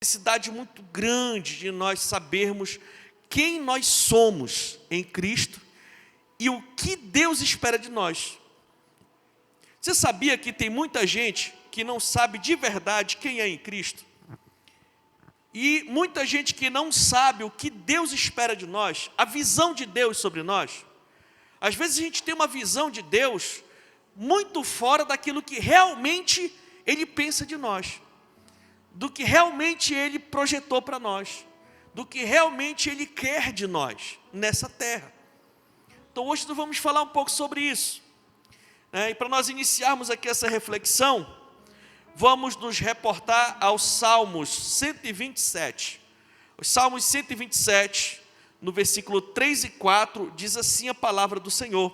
necessidade muito grande de nós sabermos quem nós somos em Cristo e o que Deus espera de nós. Você sabia que tem muita gente que não sabe de verdade quem é em Cristo? E muita gente que não sabe o que Deus espera de nós, a visão de Deus sobre nós. Às vezes a gente tem uma visão de Deus muito fora daquilo que realmente Ele pensa de nós, do que realmente Ele projetou para nós, do que realmente Ele quer de nós nessa terra. Então hoje nós vamos falar um pouco sobre isso, né? E para nós iniciarmos aqui essa reflexão, vamos nos reportar aos Salmos 127. Os Salmos 127, no versículo 3 e 4, diz assim a palavra do Senhor: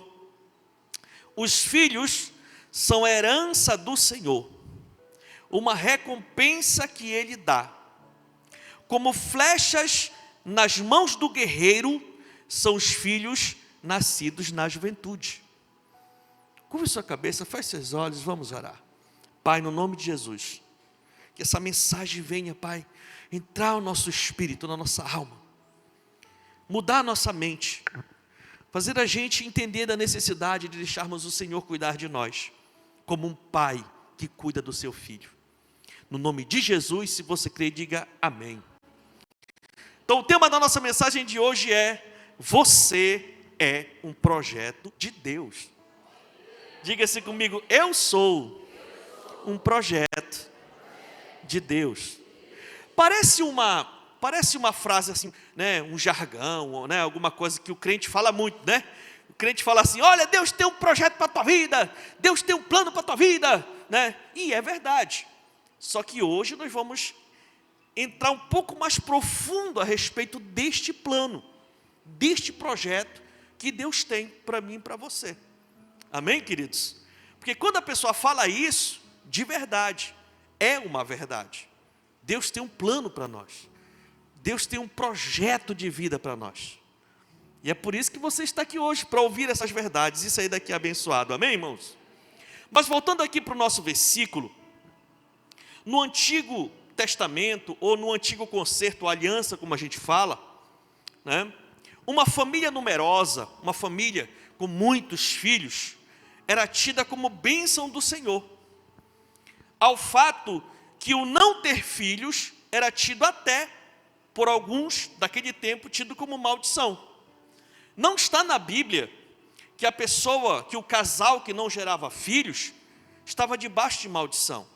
os filhos são herança do Senhor, uma recompensa que Ele dá. Como flechas nas mãos do guerreiro, são os filhos nascidos na juventude. Curva sua cabeça, feche seus olhos, vamos orar. Pai, no nome de Jesus, que essa mensagem venha, Pai, entrar no nosso espírito, na nossa alma, mudar a nossa mente, fazer a gente entender da necessidade de deixarmos o Senhor cuidar de nós, como um pai que cuida do seu filho. No nome de Jesus, se você crê, diga amém. Então o tema da nossa mensagem de hoje é: você é um projeto de Deus. Diga-se comigo: eu sou um projeto de Deus. Parece uma frase assim, né, um jargão, né, alguma coisa que o crente fala muito, né? O crente fala assim: olha, Deus tem um projeto para a tua vida, Deus tem um plano para a tua vida, né? E é verdade. Só que hoje nós vamos entrar um pouco mais profundo a respeito deste plano, deste projeto que Deus tem para mim e para você. Amém, queridos? Porque quando a pessoa fala isso, de verdade, é uma verdade. Deus tem um plano para nós. Deus tem um projeto de vida para nós. E é por isso que você está aqui hoje, para ouvir essas verdades e sair daqui abençoado. Amém, irmãos? Mas voltando aqui para o nosso versículo, no Antigo Testamento, ou no Antigo Concerto, aliança, como a gente fala, né? Uma família numerosa, uma família com muitos filhos, era tida como bênção do Senhor, ao fato que o não ter filhos era tido até, por alguns daquele tempo, tido como maldição. Não está na Bíblia que que o casal que não gerava filhos, estava debaixo de maldição.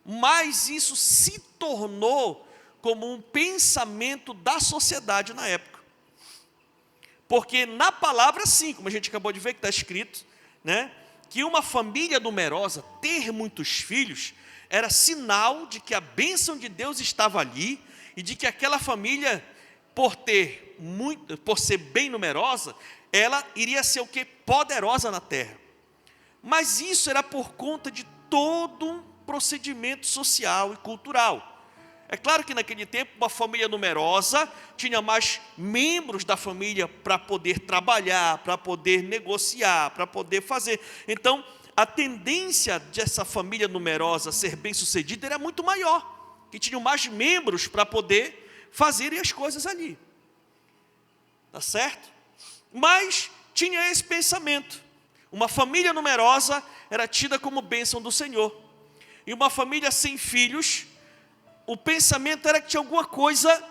Mas isso se tornou como um pensamento da sociedade na época. Porque na palavra sim, como a gente acabou de ver que está escrito, né, que uma família numerosa, ter muitos filhos, era sinal de que a bênção de Deus estava ali, e de que aquela família, por ser bem numerosa, ela iria ser o quê? Poderosa na terra. Mas isso era por conta de todo um procedimento social e cultural. É claro que naquele tempo uma família numerosa tinha mais membros da família para poder trabalhar, para poder negociar, para poder fazer. Então, a tendência dessa família numerosa ser bem-sucedida era muito maior, que tinham mais membros para poder fazer as coisas ali. Tá certo? Mas tinha esse pensamento. Uma família numerosa era tida como bênção do Senhor. E uma família sem filhos, o pensamento era que tinha alguma coisa,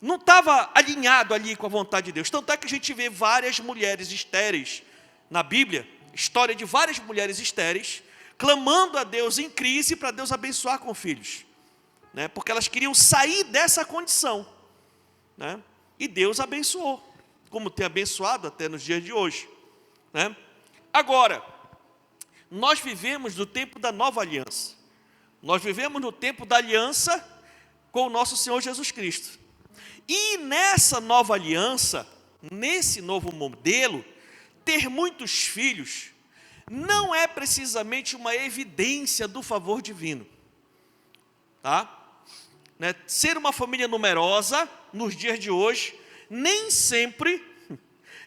não estava alinhado ali com a vontade de Deus. Tanto é que a gente vê várias mulheres estéreis na Bíblia, história de várias mulheres estéreis, clamando a Deus em crise para Deus abençoar com filhos, né? Porque elas queriam sair dessa condição, né? E Deus abençoou, como tem abençoado até nos dias de hoje, né? Agora, nós vivemos no tempo da nova aliança. Nós vivemos no tempo da aliança com o nosso Senhor Jesus Cristo. E nessa nova aliança, nesse novo modelo, ter muitos filhos não é precisamente uma evidência do favor divino. Tá? Né? Ser uma família numerosa, nos dias de hoje, nem sempre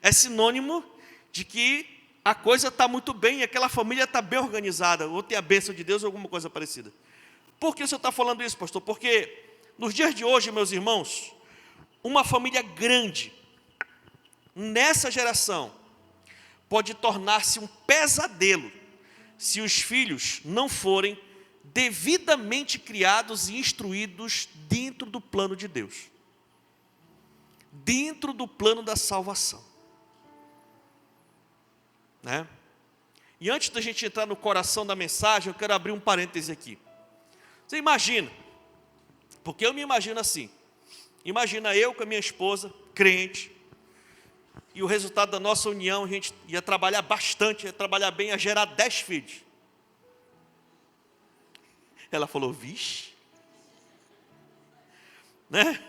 é sinônimo de que a coisa está muito bem, aquela família está bem organizada, ou tem a bênção de Deus, ou alguma coisa parecida. Por que o senhor está falando isso, pastor? Porque nos dias de hoje, meus irmãos, uma família grande, nessa geração, pode tornar-se um pesadelo se os filhos não forem devidamente criados e instruídos dentro do plano de Deus, dentro do plano da salvação, né? E antes da gente entrar no coração da mensagem, eu quero abrir um parêntese aqui. Você imagina, porque eu me imagino assim, imagina eu com a minha esposa, crente, e o resultado da nossa união, a gente ia trabalhar bastante, ia trabalhar bem, ia gerar 10 filhos. Ela falou, vixe, né?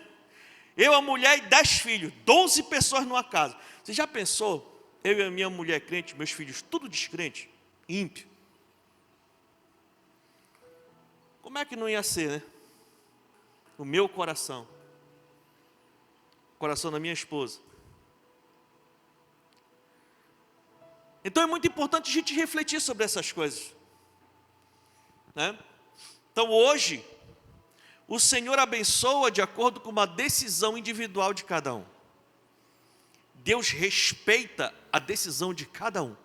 Eu, a mulher e 10 filhos, 12 pessoas numa casa. Você já pensou, eu e a minha mulher crente, meus filhos tudo descrente, ímpio? Como é que não ia ser, né? O meu coração, o coração da minha esposa. Então é muito importante a gente refletir sobre essas coisas, né? Então hoje, o Senhor abençoa de acordo com uma decisão individual de cada um. Deus respeita a decisão de cada um,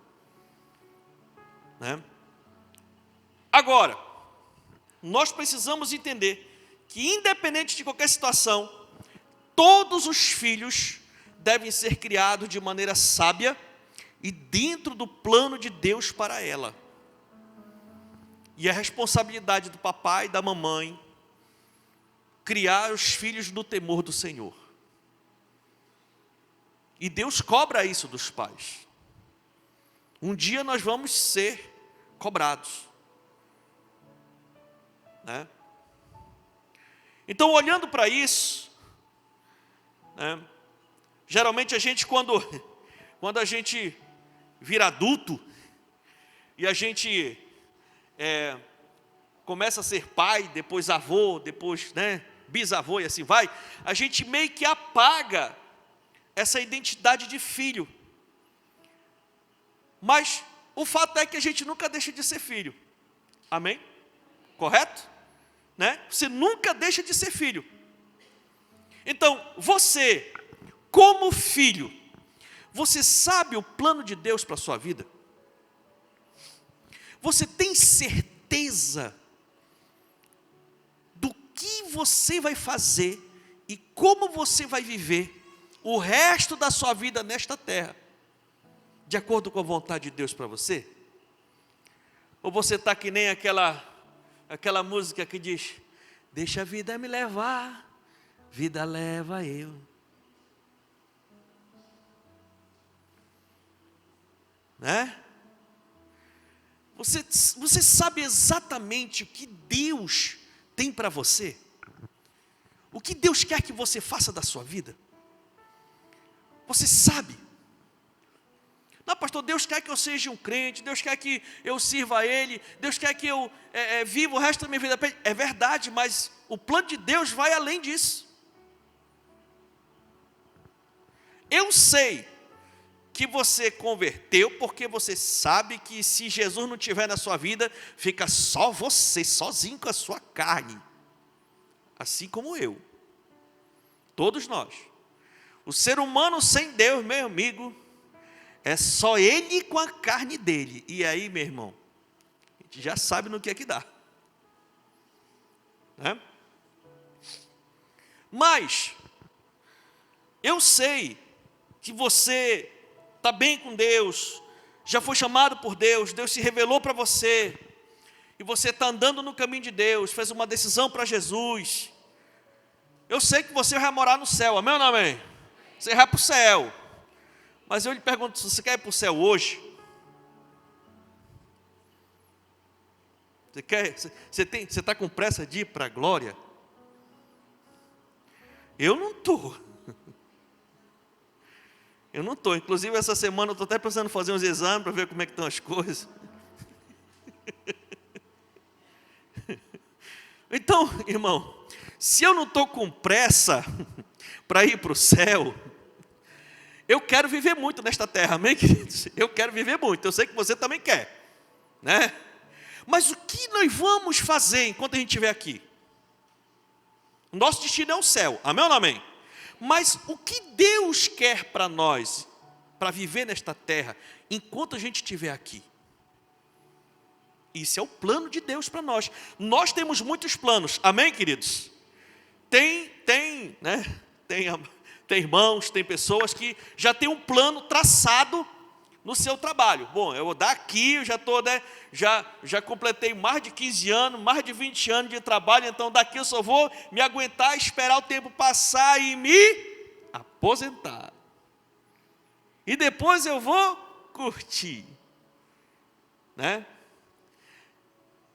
né? Agora, nós precisamos entender que, independente de qualquer situação, todos os filhos devem ser criados de maneira sábia e dentro do plano de Deus para ela. E a responsabilidade do papai e da mamãe criar os filhos no temor do Senhor. E Deus cobra isso dos pais. Um dia nós vamos ser cobrados, né? Então, olhando para isso, né, geralmente a gente, quando a gente vira adulto, e a gente começa a ser pai, depois avô, depois, né, bisavô e assim vai, a gente meio que apaga essa identidade de filho. Mas o fato é que a gente nunca deixa de ser filho. Amém? Correto? Né? Você nunca deixa de ser filho. Então, você, como filho, você sabe o plano de Deus para a sua vida? Você tem certeza do que você vai fazer e como você vai viver o resto da sua vida nesta terra, de acordo com a vontade de Deus para você? Ou você está que nem aquela música que diz, deixa a vida me levar, vida leva eu. Né? Você sabe exatamente o que Deus tem para você? O que Deus quer que você faça da sua vida? Você sabe? Não, pastor, Deus quer que eu seja um crente, Deus quer que eu sirva a Ele, Deus quer que eu viva o resto da minha vida. É verdade, mas o plano de Deus vai além disso. Eu sei que você converteu porque você sabe que se Jesus não estiver na sua vida, fica só você, sozinho com a sua carne. Assim como eu. Todos nós. O ser humano sem Deus, meu amigo, é só ele com a carne dele. E aí, meu irmão, a gente já sabe no que é que dá, né? Mas eu sei que você está bem com Deus, já foi chamado por Deus, Deus se revelou para você, e você está andando no caminho de Deus, fez uma decisão para Jesus. Eu sei que você vai morar no céu, amém ou não amém? Você vai para o céu. Mas eu lhe pergunto, se você quer ir para o céu hoje? Você está com pressa de ir para a glória? Eu não estou. Eu não estou. Inclusive, essa semana eu estou até pensando em fazer uns exames para ver como é que estão as coisas. Então, irmão, se eu não estou com pressa para ir para o céu, eu quero viver muito nesta terra, amém, queridos? Eu quero viver muito, eu sei que você também quer, né? Mas o que nós vamos fazer enquanto a gente estiver aqui? O nosso destino é o céu, amém ou não amém? Mas o que Deus quer para nós, para viver nesta terra, enquanto a gente estiver aqui? Isso é o plano de Deus para nós. Nós temos muitos planos, amém, queridos? Tem irmãos, tem pessoas que já têm um plano traçado no seu trabalho. Bom, eu daqui, eu já estou, já completei mais de 15 anos, mais de 20 anos de trabalho, então daqui eu só vou me aguentar, esperar o tempo passar e me aposentar. E depois eu vou curtir, né?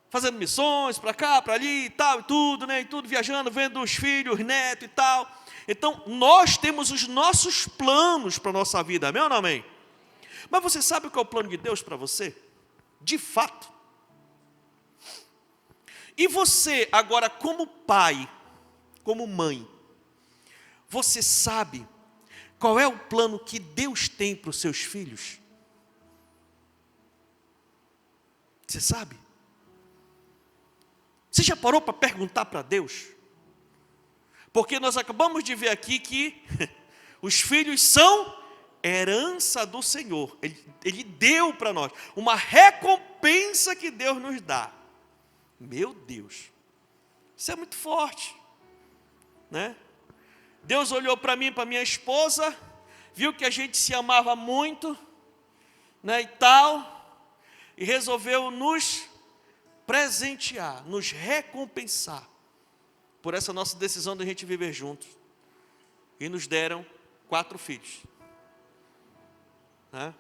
Fazendo missões para cá, para ali e tal, e tudo, né? E tudo, viajando, vendo os filhos, os netos e tal. Então, nós temos os nossos planos para a nossa vida, amém ou não amém? Mas você sabe qual é o plano de Deus para você? De fato. E você, agora, como pai, como mãe, você sabe qual é o plano que Deus tem para os seus filhos? Você sabe? Você já parou para perguntar para Deus? Porque nós acabamos de ver aqui que os filhos são herança do Senhor. Ele deu para nós uma recompensa que Deus nos dá. Meu Deus, isso é muito forte, né? Deus olhou para mim, para minha esposa, viu que a gente se amava muito, né, e tal, e resolveu nos presentear, nos recompensar por essa nossa decisão de a gente viver juntos. E nos deram 4 filhos, né?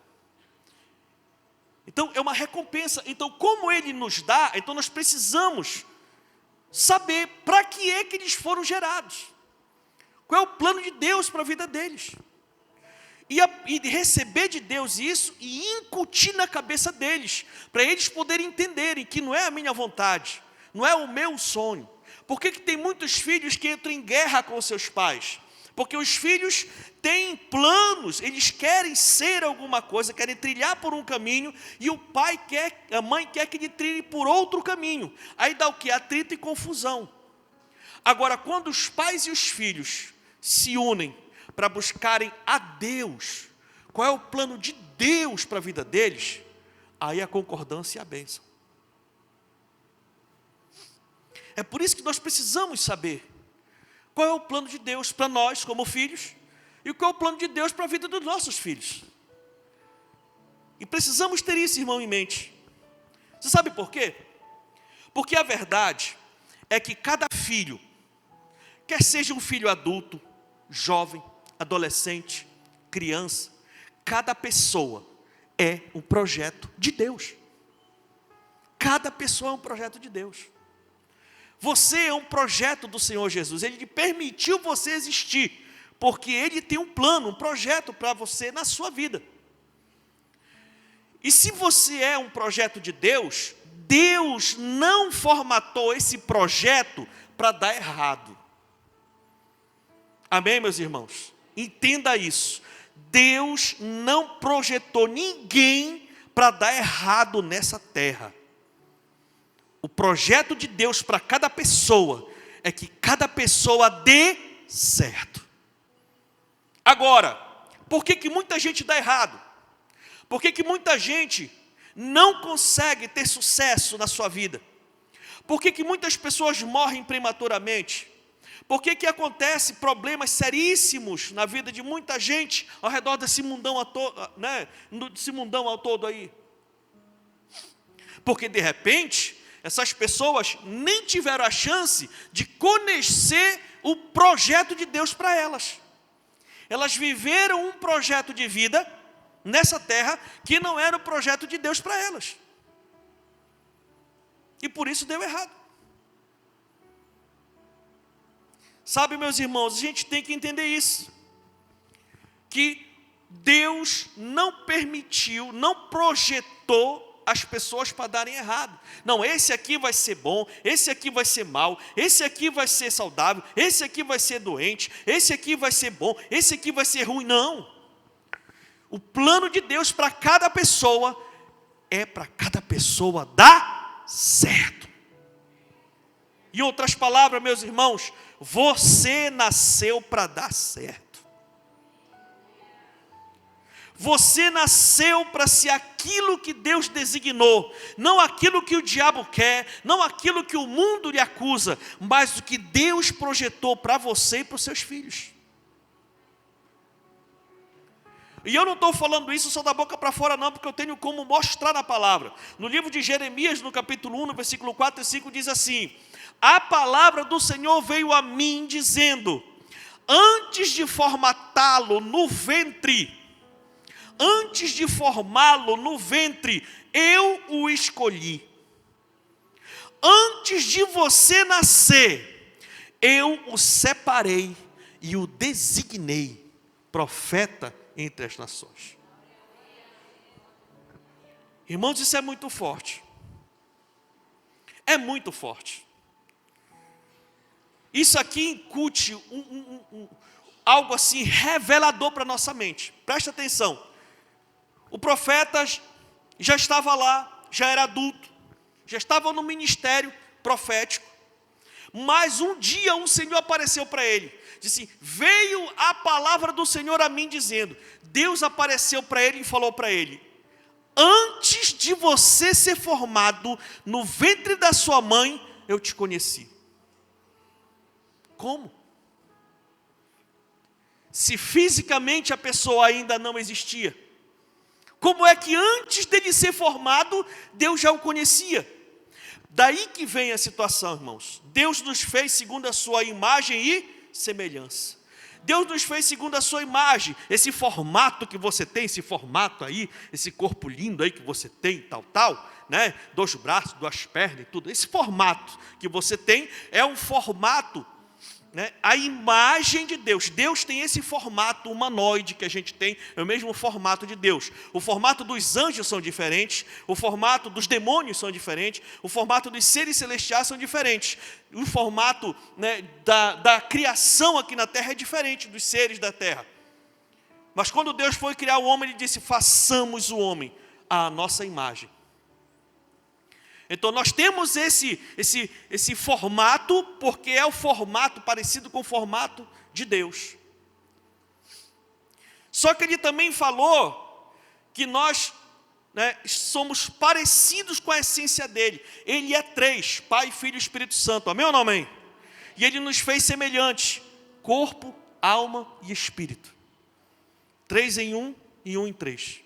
Então é uma recompensa. Então, como Ele nos dá, então nós precisamos saber para que é que eles foram gerados, qual é o plano de Deus para a vida deles, e receber de Deus isso e incutir na cabeça deles, para eles poderem entenderem que não é a minha vontade, não é o meu sonho. Por que tem muitos filhos que entram em guerra com seus pais? Porque os filhos têm planos, eles querem ser alguma coisa, querem trilhar por um caminho, e a mãe quer que ele trilhe por outro caminho. Aí dá o que? Atrito e confusão. Agora, quando os pais e os filhos se unem para buscarem a Deus, qual é o plano de Deus para a vida deles? Aí a concordância e a bênção. É por isso que nós precisamos saber qual é o plano de Deus para nós como filhos, e qual é o plano de Deus para a vida dos nossos filhos. E precisamos ter isso, irmão, em mente. Você sabe por quê? Porque a verdade é que cada filho, quer seja um filho adulto, jovem, adolescente, criança, cada pessoa é um projeto de Deus. Cada pessoa é um projeto de Deus. Você é um projeto do Senhor Jesus. Ele permitiu você existir, porque Ele tem um plano, um projeto para você na sua vida. E se você é um projeto de Deus, Deus não formatou esse projeto para dar errado. Amém, meus irmãos? Entenda isso. Deus não projetou ninguém para dar errado nessa terra. O projeto de Deus para cada pessoa é que cada pessoa dê certo. Agora, por que muita gente dá errado? Por que muita gente não consegue ter sucesso na sua vida? Por que muitas pessoas morrem prematuramente? Por que acontece problemas seríssimos na vida de muita gente ao redor desse mundão, desse mundão ao todo aí? Porque de repente essas pessoas nem tiveram a chance de conhecer o projeto de Deus para elas. Elas viveram um projeto de vida nessa terra que não era o projeto de Deus para elas. E por isso deu errado. Sabe, meus irmãos, a gente tem que entender isso. Que Deus não permitiu, não projetou as pessoas para darem errado. Não, esse aqui vai ser bom, esse aqui vai ser mau, esse aqui vai ser saudável, esse aqui vai ser doente, esse aqui vai ser bom, esse aqui vai ser ruim. Não. O plano de Deus para cada pessoa é para cada pessoa dar certo. Em outras palavras, meus irmãos, você nasceu para dar certo. Você nasceu para ser aquilo que Deus designou, não aquilo que o diabo quer, não aquilo que o mundo lhe acusa, mas o que Deus projetou para você e para os seus filhos. E eu não estou falando isso só da boca para fora não, porque eu tenho como mostrar na palavra. No livro de Jeremias, no capítulo 1, no versículo 4 e 5, diz assim: a palavra do Senhor veio a mim dizendo, antes de formatá-lo no ventre, eu o escolhi. Antes de você nascer, eu o separei e o designei profeta entre as nações. Irmãos, isso é muito forte. É muito forte. Isso aqui incute algo assim revelador para a nossa mente. Presta atenção. O profeta já estava lá, já era adulto, já estava no ministério profético. Mas um dia um Senhor apareceu para ele. Disse, veio a palavra do Senhor a mim dizendo. Deus apareceu para ele e falou para ele, antes de você ser formado no ventre da sua mãe, eu te conheci. Como? Se fisicamente a pessoa ainda não existia, como é que antes dele ser formado, Deus já o conhecia? Daí que vem a situação, irmãos. Deus nos fez segundo a sua imagem e semelhança. Deus nos fez segundo a sua imagem. Esse formato que você tem, esse formato aí, esse corpo lindo aí que você tem, tal, né? 2 braços, 2 pernas e tudo. Esse formato que você tem é um formato, né? A imagem de Deus. Deus tem esse formato humanoide que a gente tem, é o mesmo formato de Deus. O formato dos anjos são diferentes, o formato dos demônios são diferentes, o formato dos seres celestiais são diferentes. O formato, né, da criação aqui na terra é diferente dos seres da terra. Mas quando Deus foi criar o homem, Ele disse, façamos o homem à nossa imagem. Então nós temos esse formato, porque é o formato parecido com o formato de Deus. Só que ele também falou que nós, né, somos parecidos com a essência dele. Ele é 3, Pai, Filho e Espírito Santo, amém ou não amém? E ele nos fez semelhantes, corpo, alma e espírito. 3 em 1 e 1 em 3.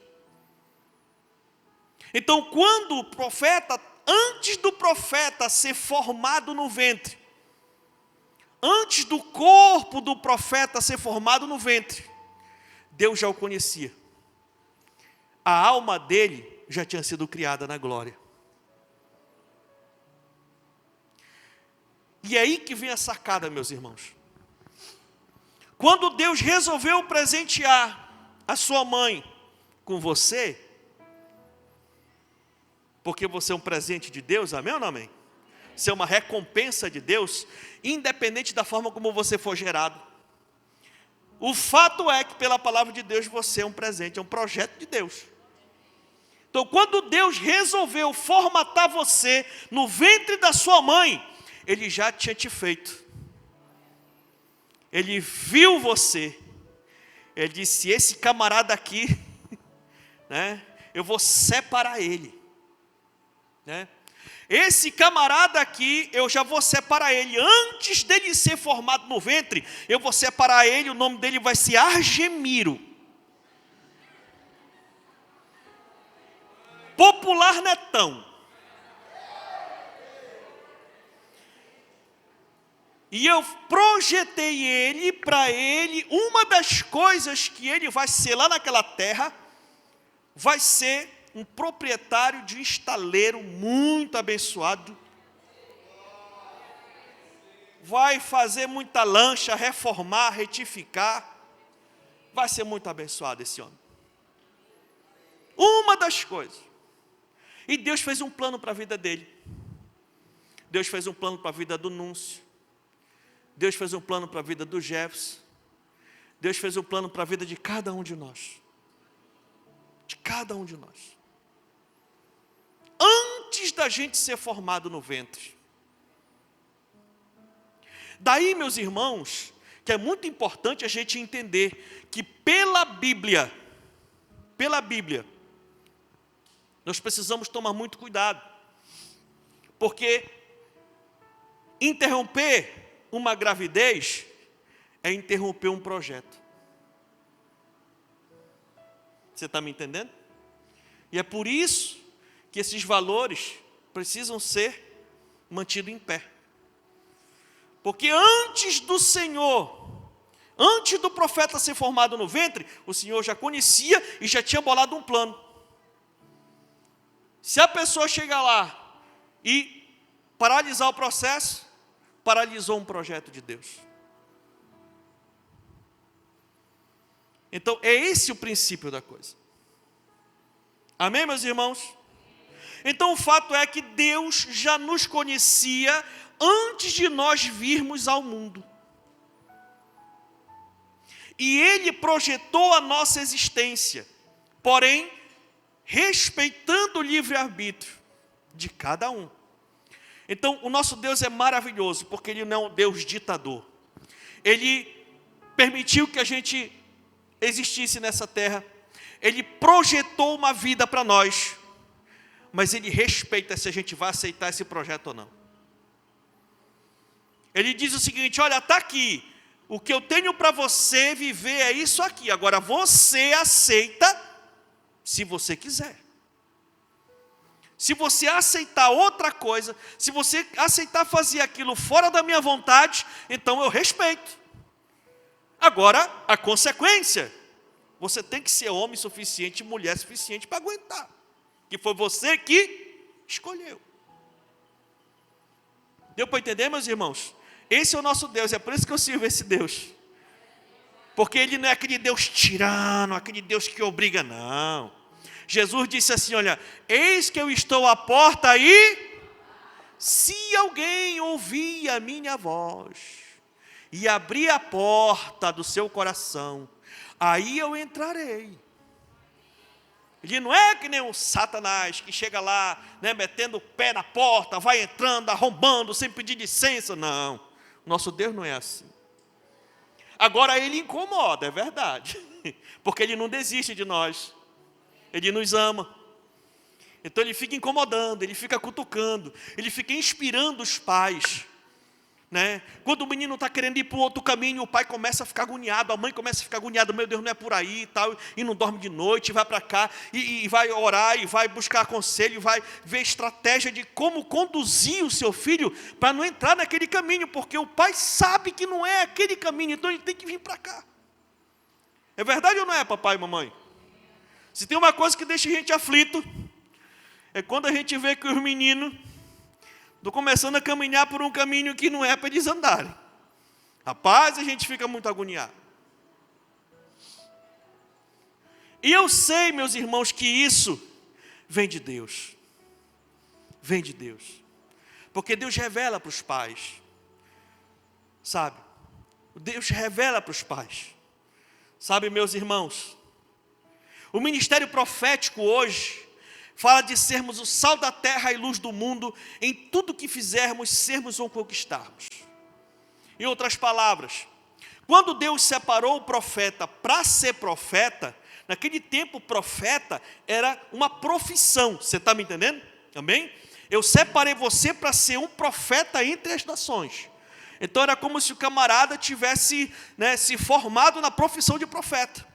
Então quando o profeta, antes do profeta ser formado no ventre, antes do corpo do profeta ser formado no ventre, Deus já o conhecia. A alma dele já tinha sido criada na glória. E é aí que vem a sacada, meus irmãos. Quando Deus resolveu presentear a sua mãe com você, porque você é um presente de Deus, amém ou não amém? Você é uma recompensa de Deus, independente da forma como você for gerado. O fato é que pela palavra de Deus você é um presente, é um projeto de Deus. Então quando Deus resolveu formatar você no ventre da sua mãe, Ele já tinha te feito. Ele viu você. Ele disse, esse camarada aqui, né, eu vou separar ele. Né? Esse camarada aqui, eu já vou separar ele. Antes dele ser formado no ventre, eu vou separar ele, o nome dele vai ser Argemiro. Popular Netão. E eu projetei ele, para ele, uma das coisas que ele vai ser lá naquela terra, vai ser um proprietário de um estaleiro muito abençoado. Vai fazer muita lancha, reformar, retificar. Vai ser muito abençoado esse homem. Uma das coisas. E Deus fez um plano para a vida dele. Deus fez um plano para a vida do Núncio. Deus fez um plano para a vida do Jefferson. Deus fez um plano para a vida de cada um de nós. De cada um de nós. Antes antes da gente ser formado no ventre. Daí, meus irmãos, que é muito importante a gente entender que pela Bíblia, nós precisamos tomar muito cuidado, porque interromper uma gravidez é interromper um projeto. Você está me entendendo? E é por isso que esses valores precisam ser mantidos em pé. Porque antes do Senhor, antes do profeta ser formado no ventre, o Senhor já conhecia e já tinha bolado um plano. Se a pessoa chegar lá e paralisar o processo, paralisou um projeto de Deus. Então, é esse o princípio da coisa. Amém, meus irmãos? Então, o fato é que Deus já nos conhecia antes de nós virmos ao mundo. E Ele projetou a nossa existência, porém, respeitando o livre-arbítrio de cada um. Então, o nosso Deus é maravilhoso, porque Ele não é um Deus ditador. Ele permitiu que a gente existisse nessa terra. Ele projetou uma vida para nós, mas Ele respeita se a gente vai aceitar esse projeto ou não. Ele diz o seguinte: olha, está aqui, o que eu tenho para você viver é isso aqui, agora você aceita se você quiser. Se você aceitar outra coisa, se você aceitar fazer aquilo fora da minha vontade, então eu respeito. Agora, a consequência, você tem que ser homem suficiente, mulher suficiente para aguentar, que foi você que escolheu. Deu para entender, meus irmãos? Esse é o nosso Deus, é por isso que eu sirvo esse Deus. Porque Ele não é aquele Deus tirano, aquele Deus que obriga, não. Jesus disse assim, olha, eis que eu estou à porta e se alguém ouvir a minha voz e abrir a porta do seu coração, aí eu entrarei. Ele não é que nem um Satanás que chega lá, né, metendo o pé na porta, vai entrando, arrombando, sem pedir licença. Não, nosso Deus não é assim. Agora Ele incomoda, é verdade, porque Ele não desiste de nós. Ele nos ama. Então Ele fica incomodando, Ele fica cutucando, Ele fica inspirando os pais, né? Quando o menino está querendo ir para um outro caminho, o pai começa a ficar agoniado, a mãe começa a ficar agoniada, meu Deus, não é por aí e tal, e não dorme de noite, vai para cá, e vai orar, e vai buscar conselho, vai ver estratégia de como conduzir o seu filho para não entrar naquele caminho, porque o pai sabe que não é aquele caminho, então ele tem que vir para cá. É verdade ou não é, papai e mamãe? Se tem uma coisa que deixa a gente aflito, é quando a gente vê que os meninos estão começando a caminhar por um caminho que não é para eles andarem. Rapaz, a gente fica muito agoniado. E eu sei, meus irmãos, que isso vem de Deus. Vem de Deus. Porque Deus revela para os pais. Sabe? Deus revela para os pais. Sabe, meus irmãos? O ministério profético hoje fala de sermos o sal da terra e luz do mundo, em tudo que fizermos, sermos ou conquistarmos. Em outras palavras, quando Deus separou o profeta para ser profeta, naquele tempo profeta era uma profissão, você está me entendendo? Amém? Eu separei você para ser um profeta entre as nações. Então era como se o camarada tivesse, né, se formado na profissão de profeta.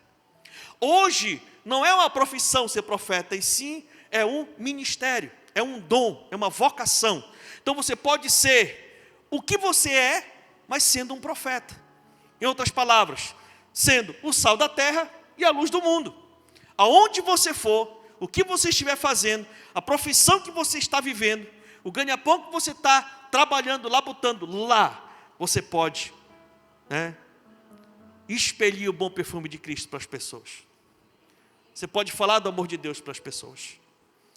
Hoje, não é uma profissão ser profeta, e sim é um ministério, é um dom, é uma vocação. Então você pode ser o que você é, mas sendo um profeta. Em outras palavras, sendo o sal da terra e a luz do mundo. Aonde você for, o que você estiver fazendo, a profissão que você está vivendo, o ganha-pão que você está trabalhando, labutando, lá você pode, né, expelir o bom perfume de Cristo para as pessoas. Você pode falar do amor de Deus para as pessoas.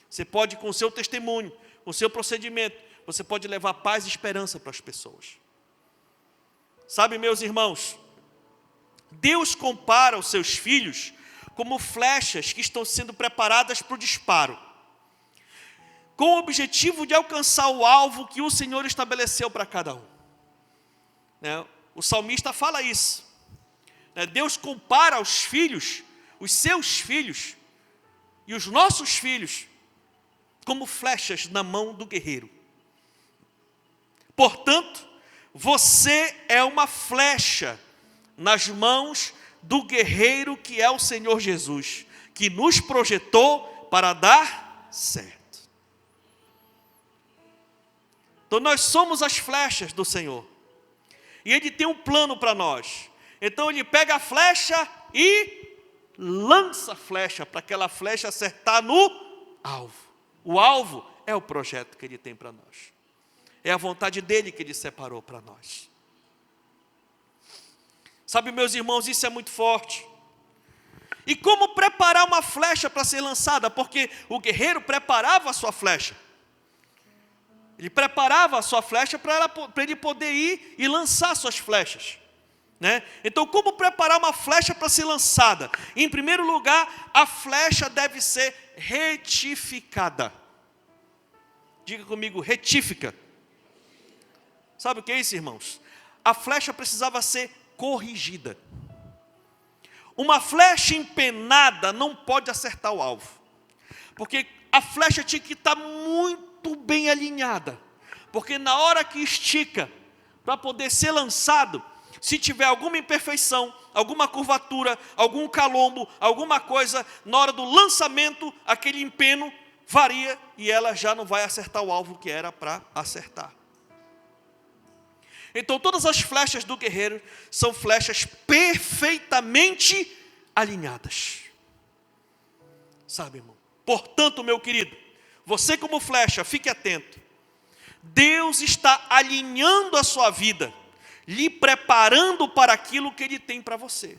Você pode, com o seu testemunho, com o seu procedimento, você pode levar paz e esperança para as pessoas. Sabe, meus irmãos, Deus compara os seus filhos como flechas que estão sendo preparadas para o disparo. com o objetivo de alcançar o alvo que o Senhor estabeleceu para cada um. O salmista fala isso. Deus compara os filhos, os seus filhos e os nossos filhos, como flechas na mão do guerreiro. Portanto, você é uma flecha nas mãos do guerreiro que é o Senhor Jesus, que nos projetou para dar certo. Então nós somos as flechas do Senhor. E Ele tem um plano para nós. Então Ele pega a flecha e lança a flecha, para aquela flecha acertar no alvo. O alvo é o projeto que Ele tem para nós. É a vontade dEle que Ele separou para nós. Sabe, meus irmãos, isso é muito forte. E como preparar uma flecha para ser lançada? Porque o guerreiro preparava a sua flecha. Ele preparava a sua flecha para ele poder ir e lançar suas flechas. Então, como preparar uma flecha para ser lançada? Em primeiro lugar, a flecha deve ser retificada. Diga comigo, retífica. Sabe o que é isso, irmãos? A flecha precisava ser corrigida. Uma flecha empenada não pode acertar o alvo, porque a flecha tinha que estar muito bem alinhada, porque na hora que estica, para poder ser lançado, se tiver alguma imperfeição, alguma curvatura, algum calombo, alguma coisa, na hora do lançamento, aquele empeno varia e ela já não vai acertar o alvo que era para acertar. Então todas as flechas do guerreiro são flechas perfeitamente alinhadas. Sabe, irmão? Portanto, meu querido, você como flecha, fique atento. Deus está alinhando a sua vida, lhe preparando para aquilo que Ele tem para você.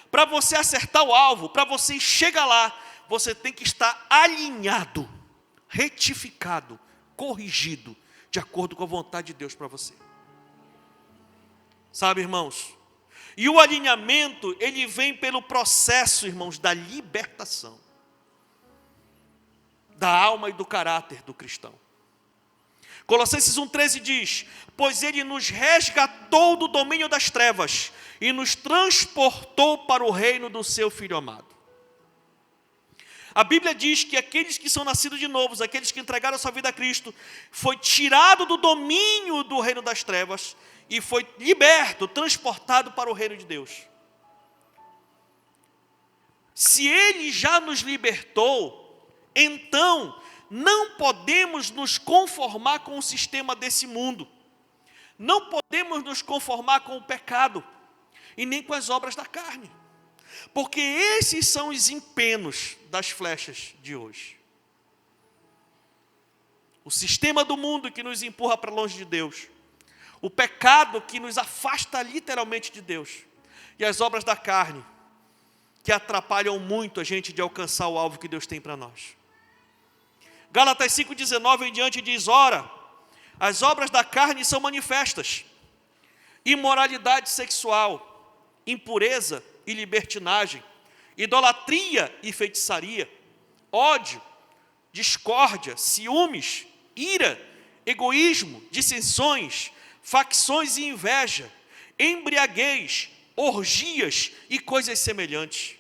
Para você acertar o alvo, para você chegar lá, você tem que estar alinhado, retificado, corrigido, de acordo com a vontade de Deus para você. Sabe, irmãos? E o alinhamento, ele vem pelo processo, irmãos, da libertação da alma e do caráter do cristão. Colossenses 1,13 diz: pois Ele nos resgatou do domínio das trevas e nos transportou para o reino do seu Filho amado. A Bíblia diz que aqueles que são nascidos de novos, aqueles que entregaram a sua vida a Cristo, foi tirado do domínio do reino das trevas e foi liberto, transportado para o reino de Deus. Se Ele já nos libertou, então não podemos nos conformar com o sistema desse mundo. Não podemos nos conformar com o pecado e nem com as obras da carne. Porque esses são os empenos das flechas de hoje. O sistema do mundo que nos empurra para longe de Deus. O pecado que nos afasta literalmente de Deus. E as obras da carne que atrapalham muito a gente de alcançar o alvo que Deus tem para nós. Gálatas 5,19 em diante diz: ora, as obras da carne são manifestas: imoralidade sexual, impureza e libertinagem, idolatria e feitiçaria, ódio, discórdia, ciúmes, ira, egoísmo, dissensões, facções e inveja, embriaguez, orgias e coisas semelhantes.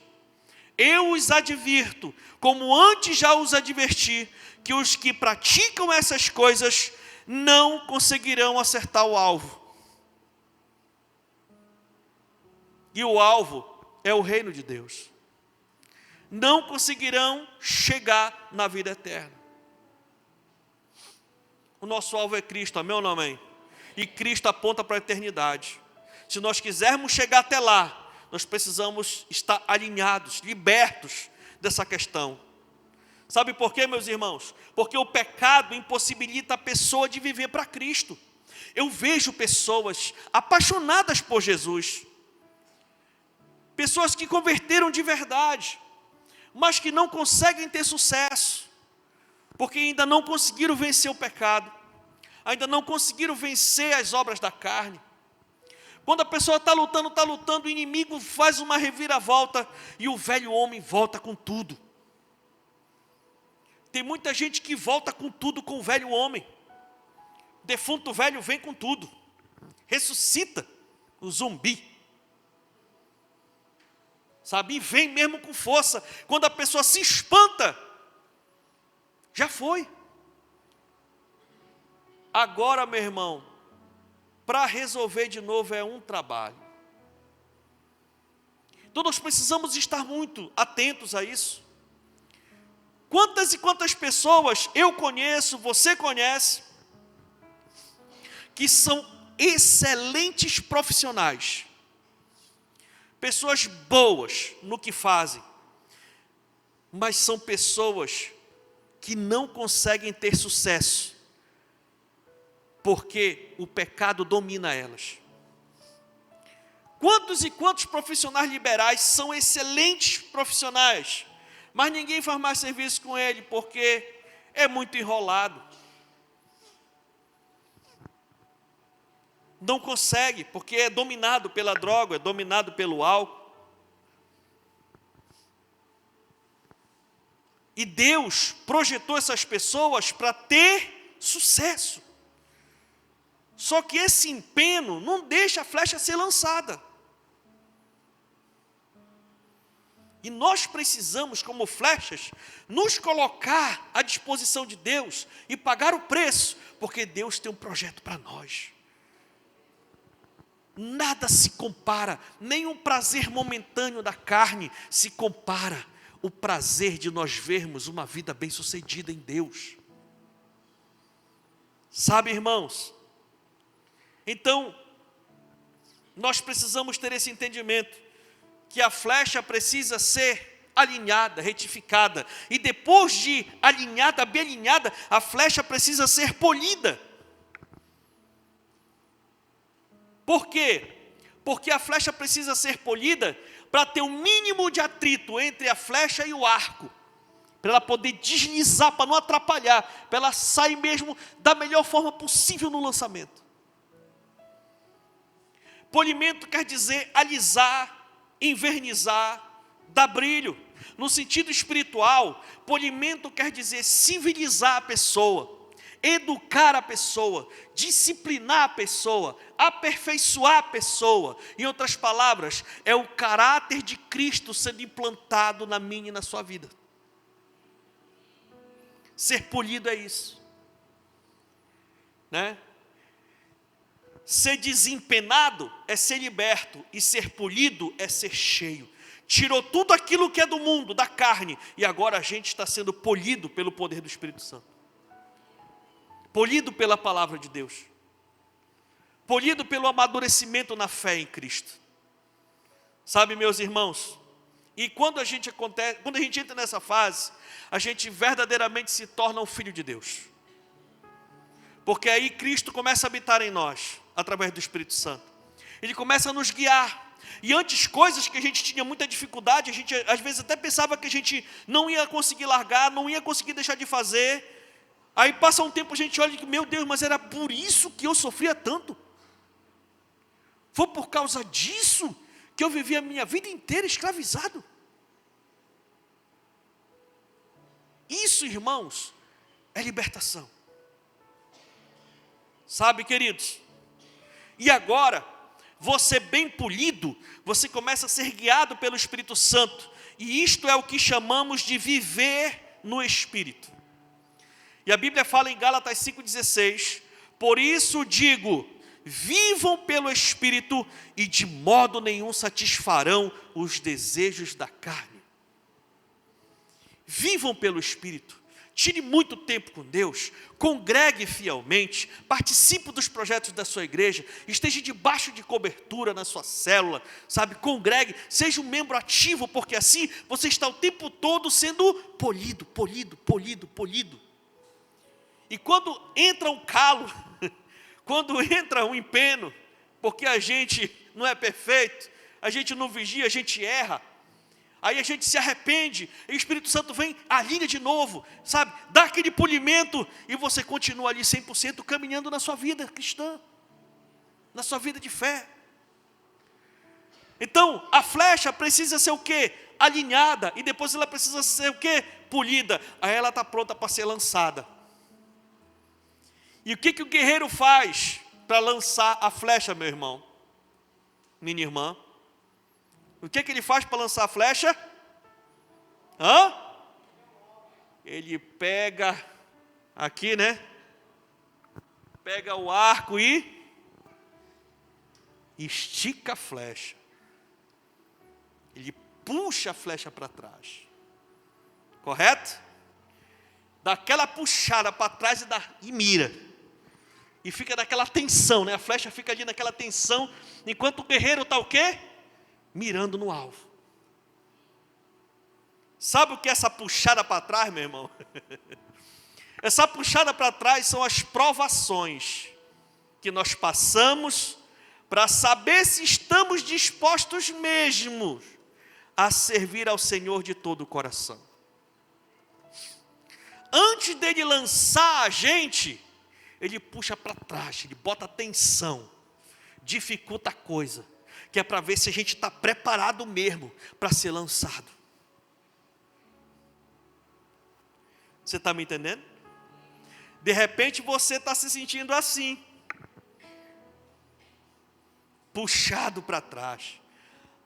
Eu os advirto, como antes já os adverti, que os que praticam essas coisas não conseguirão acertar o alvo. E o alvo é o reino de Deus. Não conseguirão chegar na vida eterna. O nosso alvo é Cristo, amém ou não amém? E Cristo aponta para a eternidade. Se nós quisermos chegar até lá, nós precisamos estar alinhados, libertos dessa questão. Sabe por quê, meus irmãos? Porque o pecado impossibilita a pessoa de viver para Cristo. Eu vejo pessoas apaixonadas por Jesus, pessoas que converteram de verdade, mas que não conseguem ter sucesso, porque ainda não conseguiram vencer o pecado, ainda não conseguiram vencer as obras da carne. Quando a pessoa está lutando, o inimigo faz uma reviravolta e o velho homem volta com tudo. Tem muita gente que volta com tudo com o velho homem. O defunto velho vem com tudo. Ressuscita o zumbi. Sabe? E vem mesmo com força. Quando a pessoa se espanta, já foi. Agora, meu irmão, para resolver de novo é um trabalho. Então nós precisamos estar muito atentos a isso. Quantas e quantas pessoas eu conheço, você conhece, que são excelentes profissionais, pessoas boas no que fazem, mas são pessoas que não conseguem ter sucesso, porque o pecado domina elas. Quantos e quantos profissionais liberais são excelentes profissionais, mas ninguém faz mais serviço com ele, porque é muito enrolado. Não consegue, porque é dominado pela droga, é dominado pelo álcool. E Deus projetou essas pessoas para ter sucesso. Só que esse empenho não deixa a flecha ser lançada. E nós precisamos, como flechas, nos colocar à disposição de Deus e pagar o preço, porque Deus tem um projeto para nós. Nada se compara, nem um prazer momentâneo da carne se compara o prazer de nós vermos uma vida bem-sucedida em Deus. Sabe, irmãos? Então, nós precisamos ter esse entendimento, que a flecha precisa ser alinhada, retificada, e depois de alinhada, bem alinhada, a flecha precisa ser polida. Por quê? Porque a flecha precisa ser polida para ter um mínimo de atrito entre a flecha e o arco, para ela poder deslizar, para não atrapalhar, para ela sair mesmo da melhor forma possível no lançamento. Polimento quer dizer alisar, envernizar, dar brilho. No sentido espiritual, polimento quer dizer civilizar a pessoa, educar a pessoa, disciplinar a pessoa, aperfeiçoar a pessoa. Em outras palavras, é o caráter de Cristo sendo implantado na minha e na sua vida. Ser polido é isso, né? Ser desempenado é ser liberto, e ser polido é ser cheio. Tirou tudo aquilo que é do mundo, da carne, e agora a gente está sendo polido pelo poder do Espírito Santo. Polido pela palavra de Deus. Polido pelo amadurecimento na fé em Cristo. Sabe, meus irmãos, e quando a gente entra nessa fase, a gente verdadeiramente se torna um filho de Deus. Porque aí Cristo começa a habitar em nós, através do Espírito Santo. Ele começa a nos guiar. E antes, coisas que a gente tinha muita dificuldade, a gente às vezes até pensava que a gente não ia conseguir largar, não ia conseguir deixar de fazer. Aí passa um tempo, a gente olha e diz, meu Deus, mas era por isso que eu sofria tanto? Foi por causa disso que eu vivi a minha vida inteira escravizado? Isso, irmãos, é libertação. Sabe, queridos? E agora, você bem polido, você começa a ser guiado pelo Espírito Santo. E isto é o que chamamos de viver no Espírito. E a Bíblia fala em Gálatas 5,16, por isso digo, vivam pelo Espírito e de modo nenhum satisfarão os desejos da carne. Vivam pelo Espírito. Tire muito tempo com Deus, congregue fielmente, participe dos projetos da sua igreja, esteja debaixo de cobertura na sua célula, sabe, congregue, seja um membro ativo, porque assim você está o tempo todo sendo polido, polido, polido, polido. E quando entra um calo, quando entra um empeno, porque a gente não é perfeito, a gente não vigia, a gente erra, aí a gente se arrepende, e o Espírito Santo vem, alinha de novo, sabe, dá aquele polimento, e você continua ali 100% caminhando na sua vida cristã, na sua vida de fé. Então, a flecha precisa ser o quê? alinhada, e depois ela precisa ser o quê? Polida. Aí ela está pronta para ser lançada. E o que o guerreiro faz para lançar a flecha, meu irmão? Minha irmã? O que ele faz para lançar a flecha? Ele pega aqui, né? Pega o arco e estica a flecha. Ele puxa a flecha para trás. Correto? Dá aquela puxada para trás e mira. E fica naquela tensão, né? A flecha fica ali naquela tensão, enquanto o guerreiro está o quê? Mirando no alvo. Sabe o que é essa puxada para trás, meu irmão? Essa puxada para trás são as provações que nós passamos para saber se estamos dispostos mesmo a servir ao Senhor de todo o coração. Antes dele lançar a gente, ele puxa para trás, ele bota tensão, dificulta a coisa, que é para ver se a gente está preparado mesmo para ser lançado. Você está me entendendo? De repente você está se sentindo assim, puxado para trás.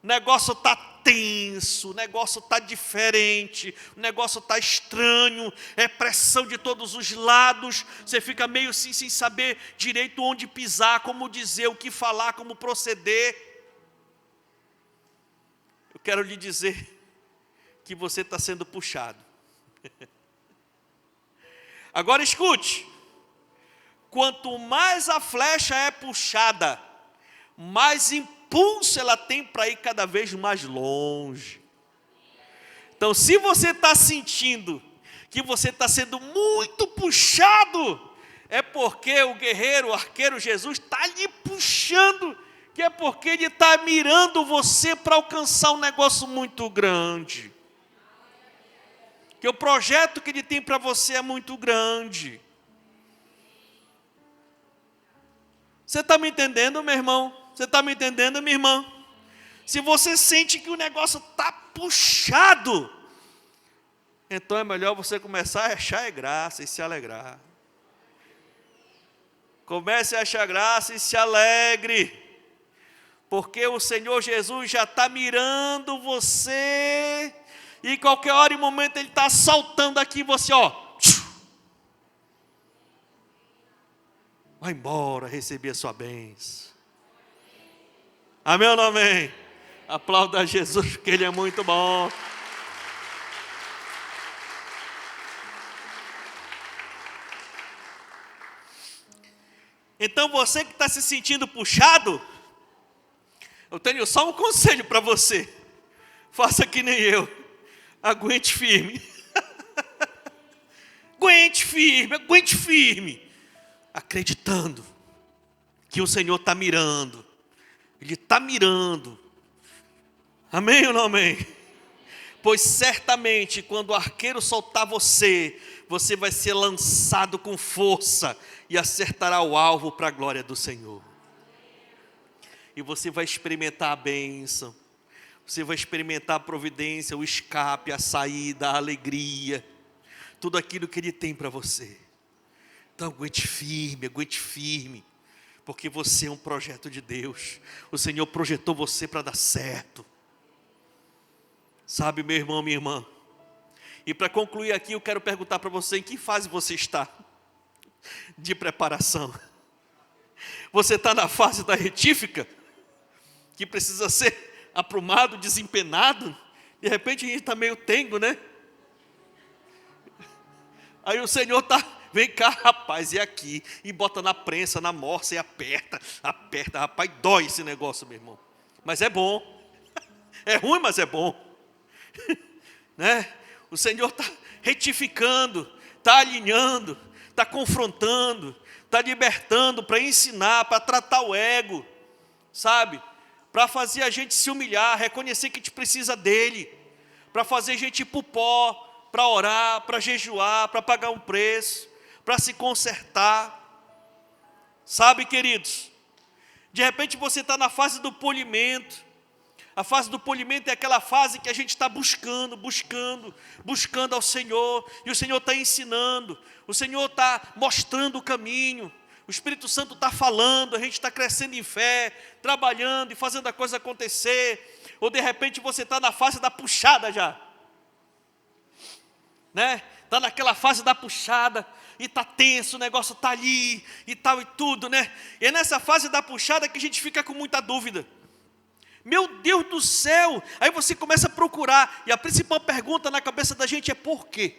O negócio está tenso, o negócio está diferente, o negócio está estranho, é pressão de todos os lados, você fica meio assim sem saber direito onde pisar, como dizer, o que falar, como proceder. Eu quero lhe dizer que você está sendo puxado. Agora escute, quanto mais a flecha é puxada, mais impulso ela tem para ir cada vez mais longe. Então, se você está sentindo que você está sendo muito puxado, é porque o guerreiro, o arqueiro Jesus está lhe puxando, que é porque ele está mirando você para alcançar um negócio muito grande. Que o projeto que ele tem para você é muito grande. Você está me entendendo, meu irmão? Você está me entendendo, minha irmã? Se você sente que o negócio está puxado, então é melhor você começar a achar graça e se alegrar. Comece a achar graça e se alegre, porque o Senhor Jesus já está mirando você, e qualquer hora e momento Ele está saltando aqui você, vai embora receber a sua bênção. Amém ou não amém? Aplauda Jesus, porque Ele é muito bom. Então você que está se sentindo puxado, eu tenho só um conselho para você. Faça que nem eu. Aguente firme. Aguente firme. Acreditando que o Senhor está mirando. Ele está mirando. Amém ou não amém? Pois certamente quando o arqueiro soltar você, você vai ser lançado com força e acertará o alvo para a glória do Senhor. E você vai experimentar a bênção. Você vai experimentar a providência, o escape, a saída, a alegria. Tudo aquilo que Ele tem para você. Então aguente firme. Porque você é um projeto de Deus. O Senhor projetou você para dar certo. Sabe, meu irmão, minha irmã? E para concluir aqui, eu quero perguntar para você, em que fase você está de preparação? Você está na fase da retífica? Que precisa ser aprumado, desempenado? De repente a gente está meio tengo, né? Aí o Senhor está, vem cá rapaz, e aqui, e bota na prensa, na morsa, e aperta, rapaz, dói esse negócio, meu irmão. Mas é bom, é ruim, mas é bom. Né? O Senhor está retificando, está alinhando, está confrontando, está libertando, para ensinar, para tratar o ego, sabe? Para fazer a gente se humilhar, reconhecer que a gente precisa dEle, para fazer a gente ir para o pó, para orar, para jejuar, para pagar um preço, para se consertar. Sabe, queridos, de repente você está na fase do polimento, A fase do polimento é aquela fase que a gente está buscando ao Senhor, e o Senhor está ensinando, o Senhor está mostrando o caminho, o Espírito Santo está falando, a gente está crescendo em fé, trabalhando e fazendo a coisa acontecer, ou de repente você está na fase da puxada já, né? Está naquela fase da puxada, e está tenso, o negócio está ali, e tal e tudo, né? E é nessa fase da puxada que a gente fica com muita dúvida. Meu Deus do céu! Aí você começa a procurar, e a principal pergunta na cabeça da gente é por quê?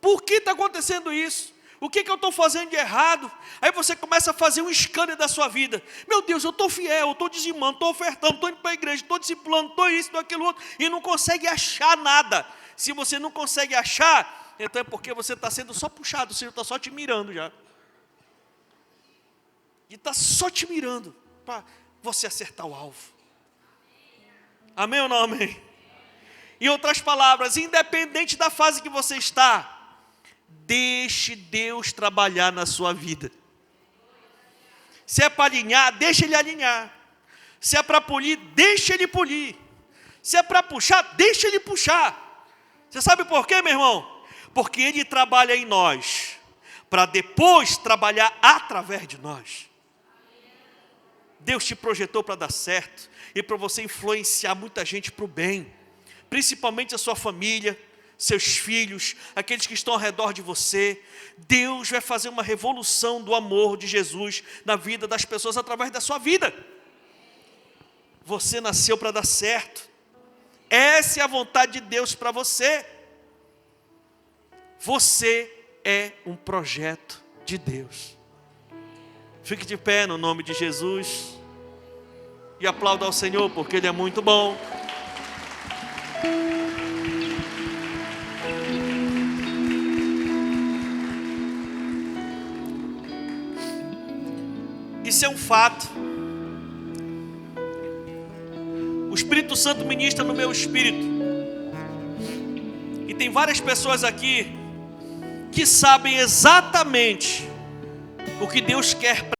Por que está acontecendo isso? O que eu estou fazendo de errado? Aí você começa a fazer um escândalo da sua vida. Meu Deus, eu estou fiel, eu estou dizimando, estou ofertando, estou indo para a igreja, estou discipulando, estou isso, estou aquilo outro, e não consegue achar nada. Se você não consegue achar, então é porque você está sendo só puxado, o Senhor está só te mirando já. E está só te mirando para você acertar o alvo. Amém ou não amém? Em outras palavras, independente da fase que você está, deixe Deus trabalhar na sua vida. Se é para alinhar, deixa Ele alinhar. Se é para polir, deixa Ele polir. Se é para puxar, deixa Ele puxar. Você sabe por quê, meu irmão? Porque Ele trabalha em nós, para depois trabalhar através de nós. Deus te projetou para dar certo, e para você influenciar muita gente para o bem, principalmente a sua família, seus filhos, aqueles que estão ao redor de você. Deus vai fazer uma revolução do amor de Jesus na vida das pessoas através da sua vida. Você nasceu para dar certo. Essa é a vontade de Deus para você. Você é um projeto de Deus. Fique de pé no nome de Jesus e aplauda ao Senhor, porque Ele é muito bom. Isso é um fato. O Espírito Santo ministra no meu espírito. E tem várias pessoas aqui que sabem exatamente o que Deus quer para